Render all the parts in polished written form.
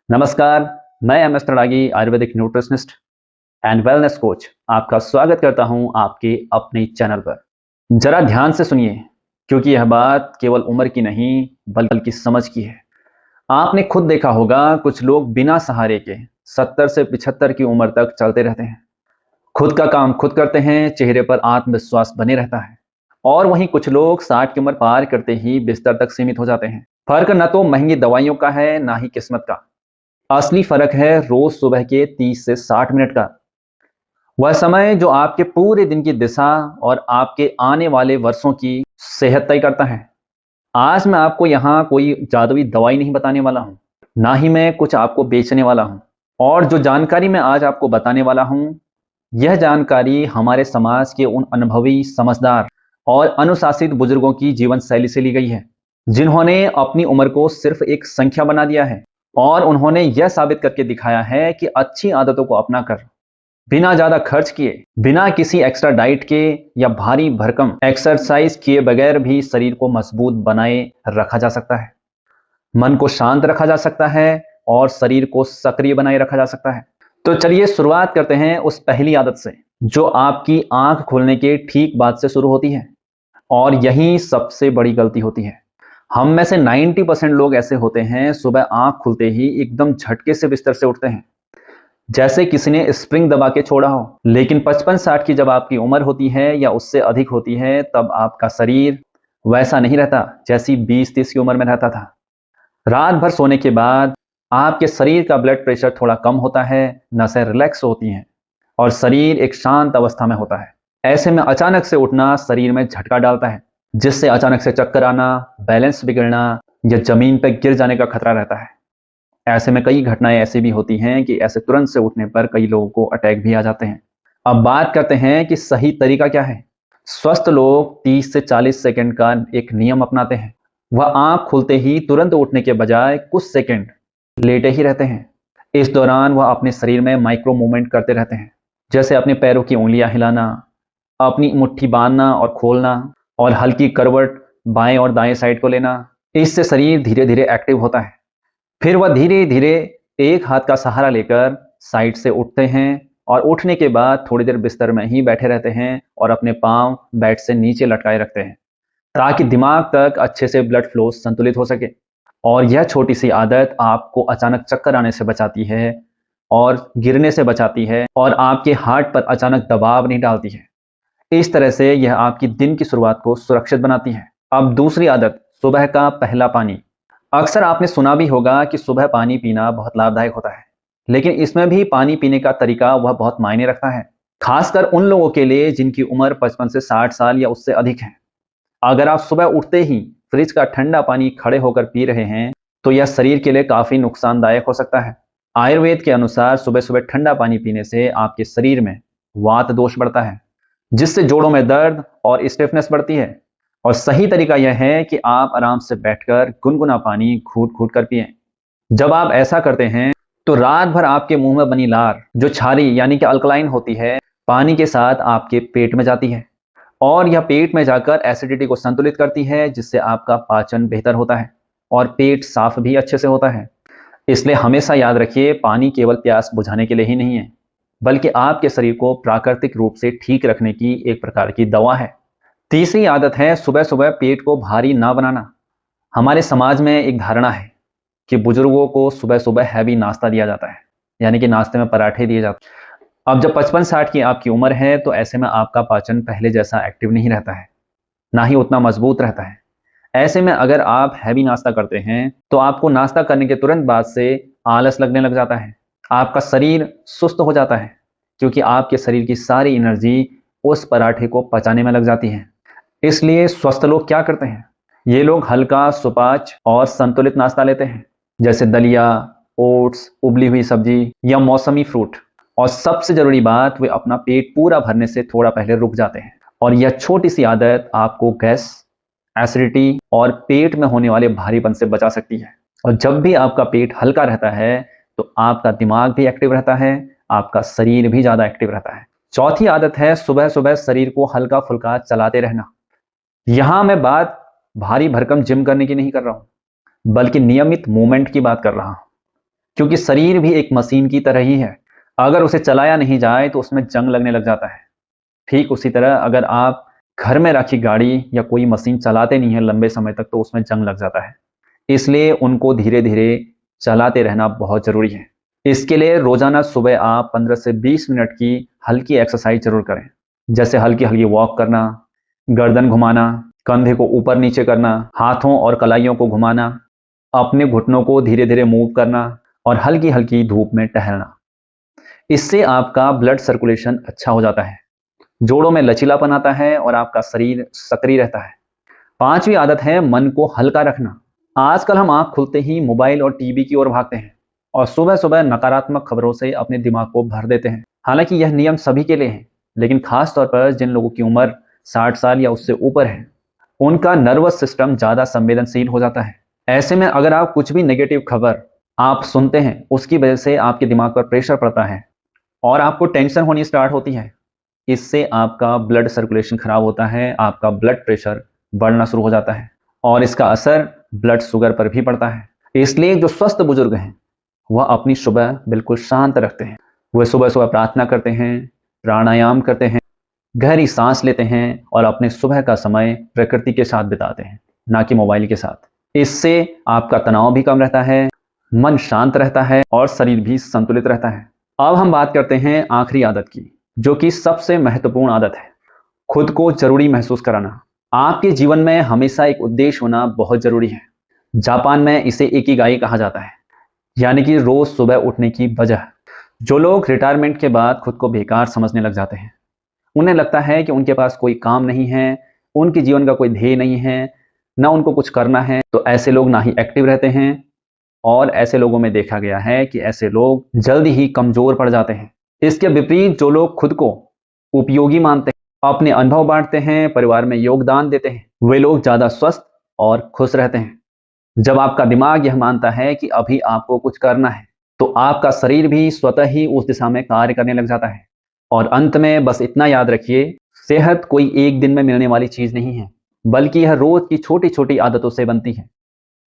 नमस्कार, मैं M S Tadagi ayurvedic nutritionist and wellness coach आपका स्वागत करता हूं आपके अपने चैनल पर। जरा ध्यान से सुनिए, क्योंकि यह बात केवल उम्र की नहीं बल्कि समझ की है। आपने खुद देखा होगा, कुछ लोग बिना सहारे के 70 से 75 की उम्र तक चलते रहते हैं। खुद का काम खुद करते हैं, चेहरे पर आत्मविश्वास बने रहता है। और वहीं कुछ लोग 60 की उम्र पार करते ही बिस्तर तक सीमित हो जाते हैं। फर्क न तो महंगी दवाइयों का है, ना ही किस्मत का। असली फर्क है रोज सुबह के 30 से 60 मिनट का। वह समय जो आपके पूरे दिन की दिशा और आपके आने वाले वर्षों की सेहत तय करता है। आज मैं आपको यहाँ कोई जादुई दवाई नहीं बताने वाला हूँ, ना ही मैं कुछ आपको बेचने वाला हूँ। और जो जानकारी मैं आज आपको बताने वाला हूँ, यह जानकारी हमारे समाज के उन अनुभवी, समझदार और अनुशासित बुजुर्गों की जीवन शैली से ली गई है, जिन्होंने अपनी उम्र को सिर्फ एक संख्या बना दिया है। और उन्होंने यह साबित करके दिखाया है कि अच्छी आदतों को अपनाकर, बिना ज्यादा खर्च किए, बिना किसी एक्स्ट्रा डाइट के या भारी भरकम एक्सरसाइज किए बगैर भी शरीर को मजबूत बनाए रखा जा सकता है, मन को शांत रखा जा सकता है और शरीर को सक्रिय बनाए रखा जा सकता है। तो चलिए शुरुआत करते हैं उस पहली आदत से, जो आपकी आंख खोलने के ठीक बाद से शुरू होती है। और यही सबसे बड़ी गलती होती है। हम में से 90% लोग ऐसे होते हैं, सुबह आंख खुलते ही एकदम झटके से बिस्तर से उठते हैं, जैसे किसी ने स्प्रिंग दबा के छोड़ा हो। लेकिन 55-60 की जब आपकी उम्र होती है या उससे अधिक होती है, तब आपका शरीर वैसा नहीं रहता जैसी 20-30 की उम्र में रहता था। रात भर सोने के बाद आपके शरीर का ब्लड प्रेशर थोड़ा कम होता है, नसें रिलैक्स होती हैं और शरीर एक शांत अवस्था में होता है। ऐसे में अचानक से उठना शरीर में झटका डालता है, जिससे अचानक से चक्कर आना, बैलेंस बिगड़ना या जमीन पर गिर जाने का खतरा रहता है। ऐसे में कई घटनाएं ऐसी भी होती हैं कि ऐसे तुरंत से उठने पर कई लोगों को अटैक भी आ जाते हैं। अब बात करते हैं कि सही तरीका क्या है। स्वस्थ लोग 30 से 40 सेकंड का एक नियम अपनाते हैं। वह आंख खुलते ही तुरंत उठने के बजाय कुछ सेकंड लेटे ही रहते हैं। इस दौरान वह अपने शरीर में माइक्रो मूवमेंट करते रहते हैं, जैसे अपने पैरों की उंगलियां हिलाना, अपनी मुट्ठी बांधना और खोलना, और हल्की करवट बाएं और दाएं साइड को लेना। इससे शरीर धीरे धीरे एक्टिव होता है। फिर वह धीरे धीरे एक हाथ का सहारा लेकर साइड से उठते हैं और उठने के बाद थोड़ी देर बिस्तर में ही बैठे रहते हैं और अपने पांव बेड से नीचे लटकाए रखते हैं, ताकि दिमाग तक अच्छे से ब्लड फ्लो संतुलित हो सके। और यह छोटी सी आदत आपको अचानक चक्कर आने से बचाती है और गिरने से बचाती है, और आपके हार्ट पर अचानक दबाव नहीं डालती है। इस तरह से यह आपकी दिन की शुरुआत को सुरक्षित बनाती है। अब दूसरी आदत, सुबह का पहला पानी। अक्सर आपने सुना भी होगा कि सुबह पानी पीना बहुत लाभदायक होता है, लेकिन इसमें भी पानी पीने का तरीका वह बहुत मायने रखता है, खासकर उन लोगों के लिए जिनकी उम्र 55 से 60 साल या उससे अधिक है। अगर आप सुबह उठते ही फ्रिज का ठंडा पानी खड़े होकर पी रहे हैं, तो यह शरीर के लिए काफी नुकसानदायक हो सकता है। आयुर्वेद के अनुसार सुबह सुबह ठंडा पानी पीने से आपके शरीर में वात दोष बढ़ता है, जिससे जोड़ों में दर्द और स्टिफनेस बढ़ती है। और सही तरीका यह है कि आप आराम से बैठकर गुनगुना पानी घूट घूट कर पिएं। जब आप ऐसा करते हैं, तो रात भर आपके मुंह में बनी लार, जो क्षारीय यानी कि अल्कलाइन होती है, पानी के साथ आपके पेट में जाती है, और यह पेट में जाकर एसिडिटी को संतुलित करती है, जिससे आपका पाचन बेहतर होता है और पेट साफ भी अच्छे से होता है। इसलिए हमेशा याद रखिए, पानी केवल प्यास बुझाने के लिए ही नहीं है, बल्कि आपके शरीर को प्राकृतिक रूप से ठीक रखने की एक प्रकार की दवा है। तीसरी आदत है सुबह सुबह पेट को भारी ना बनाना। हमारे समाज में एक धारणा है कि बुजुर्गों को सुबह सुबह हैवी नाश्ता दिया जाता है, यानी कि नाश्ते में पराठे दिए जाते हैं। अब जब 55-60 की आपकी उम्र है, तो ऐसे में आपका पाचन पहले जैसा एक्टिव नहीं रहता है, ना ही उतना मजबूत रहता है। ऐसे में अगर आप हैवी नाश्ता करते हैं, तो आपको नाश्ता करने के तुरंत बाद से आलस लगने लग जाता है। आपका शरीर सुस्त हो जाता है, क्योंकि आपके शरीर की सारी एनर्जी उस पराठे को पचाने में लग जाती है। इसलिए स्वस्थ लोग क्या करते हैं, ये लोग हल्का, सुपाच्य और संतुलित नाश्ता लेते हैं, जैसे दलिया, ओट्स, उबली हुई सब्जी या मौसमी फ्रूट। और सबसे जरूरी बात, वे अपना पेट पूरा भरने से थोड़ा पहले रुक जाते हैं। और यह छोटी सी आदत आपको गैस, एसिडिटी और पेट में होने वाले भारीपन से बचा सकती है। और जब भी आपका पेट हल्का रहता है, तो आपका दिमाग भी एक्टिव रहता है, आपका शरीर भी ज्यादा एक्टिव रहता है। चौथी आदत है सुबह सुबह शरीर को हल्का फुल्का चलाते रहना। यहां मैं बात भारी भरकम जिम करने की नहीं कर रहा हूं, बल्कि नियमित मूवमेंट की बात कर रहा हूं। क्योंकि शरीर भी एक मशीन की तरह ही है। अगर उसे चलाया नहीं जाए तो उसमें जंग लगने लग जाता है। ठीक उसी तरह अगर आप घर में रखी गाड़ी या कोई मशीन चलाते नहीं हैं लंबे समय तक तो उसमें जंग लग जाता है। इसलिए उनको धीरे-धीरे चलाते रहना बहुत ज़रूरी है। इसके लिए रोज़ाना सुबह आप 15 से 20 मिनट की हल्की एक्सरसाइज ज़रूर करें। जैसे हल्की-हल्की वॉक करना, गर्दन घुमाना, कंधे को ऊपर-नीचे करना, हाथों और कलाइयों को घुमाना, अपने घुटनों को धीरे-धीरे मूव करना और हल्की-हल्की धूप में टहलना। इससे आपका ब्लड सर्कुलेशन अच्छा हो जाता है, जोड़ों में लचीलापन आता है और आपका शरीर सक्रिय रहता है। 5वीं आदत है मन को हल्का रखना। आजकल हम आँख खुलते ही मोबाइल और टीवी की ओर भागते हैं और सुबह-सुबह नकारात्मक खबरों से अपने दिमाग को भर देते हैं। हालांकि यह नियम सभी के लिए है, लेकिन खास तौर पर जिन लोगों की उम्र 60 साल या उससे ऊपर है, उनका नर्वस सिस्टम ज़्यादा संवेदनशील हो जाता है। ऐसे में अगर आप कुछ भी नेगेटिव खबर आप सुनते हैं, उसकी वजह से आपके दिमाग पर प्रेशर पड़ता है और आपको टेंशन होनी स्टार्ट होती है। इससे आपका ब्लड सर्कुलेशन खराब होता है, आपका ब्लड प्रेशर बढ़ना शुरू हो जाता है और इसका असर ब्लड शुगर पर भी पड़ता है। इसलिए जो स्वस्थ बुजुर्ग हैं, वह अपनी सुबह बिल्कुल शांत रखते हैं। वह सुबह-सुबह प्रार्थना करते हैं, प्राणायाम करते हैं, गहरी सांस लेते हैं और अपने सुबह का समय प्रकृति के साथ बिताते हैं, ना कि मोबाइल के साथ। इससे आपका तनाव भी कम रहता है, मन शांत रहता है और शरीर भी संतुलित रहता है। अब हम बात करते हैं आखिरी आदत की, जो कि सबसे महत्वपूर्ण आदत है, खुद को जरूरी महसूस कराना। आपके जीवन में हमेशा एक उद्देश्य होना बहुत जरूरी है। जापान में इसे इकिगाई कहा जाता है, यानी कि रोज सुबह उठने की वजह। जो लोग रिटायरमेंट के बाद खुद को बेकार समझने लग जाते हैं, उन्हें लगता है कि उनके पास कोई काम नहीं है, उनके जीवन का कोई ध्येय नहीं है, ना उनको कुछ करना है, तो ऐसे लोग ना ही एक्टिव रहते हैं और ऐसे लोगों में देखा गया है कि ऐसे लोग जल्दी ही कमजोर पड़ जाते हैं। इसके विपरीत जो लोग खुद को उपयोगी मानते हैं, अपने अनुभव बांटते हैं, परिवार में योगदान देते हैं, वे लोग ज्यादा स्वस्थ और खुश रहते हैं। जब आपका दिमाग यह मानता है कि अभी आपको कुछ करना है, तो आपका शरीर भी स्वतः ही उस दिशा में कार्य करने लग जाता है। और अंत में बस इतना याद रखिए, सेहत कोई एक दिन में मिलने वाली चीज नहीं है, बल्कि यह रोज की छोटी-छोटी आदतों से बनती है।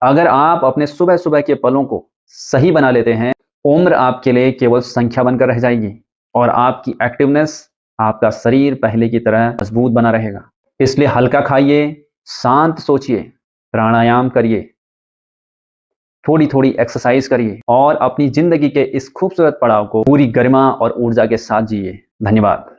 अगर आप अपने सुबह-सुबह के पलों को सही बना लेते हैं, उम्र आपके लिए केवल संख्या बनकर रह जाएगी और आपकी एक्टिवनेस, आपका शरीर पहले की तरह मजबूत बना रहेगा। इसलिए हल्का खाइए, शांत सोचिए, प्राणायाम करिए, थोड़ी-थोड़ी एक्सरसाइज करिए और अपनी जिंदगी के इस खूबसूरत पड़ाव को पूरी गरिमा और ऊर्जा के साथ जिए। धन्यवाद।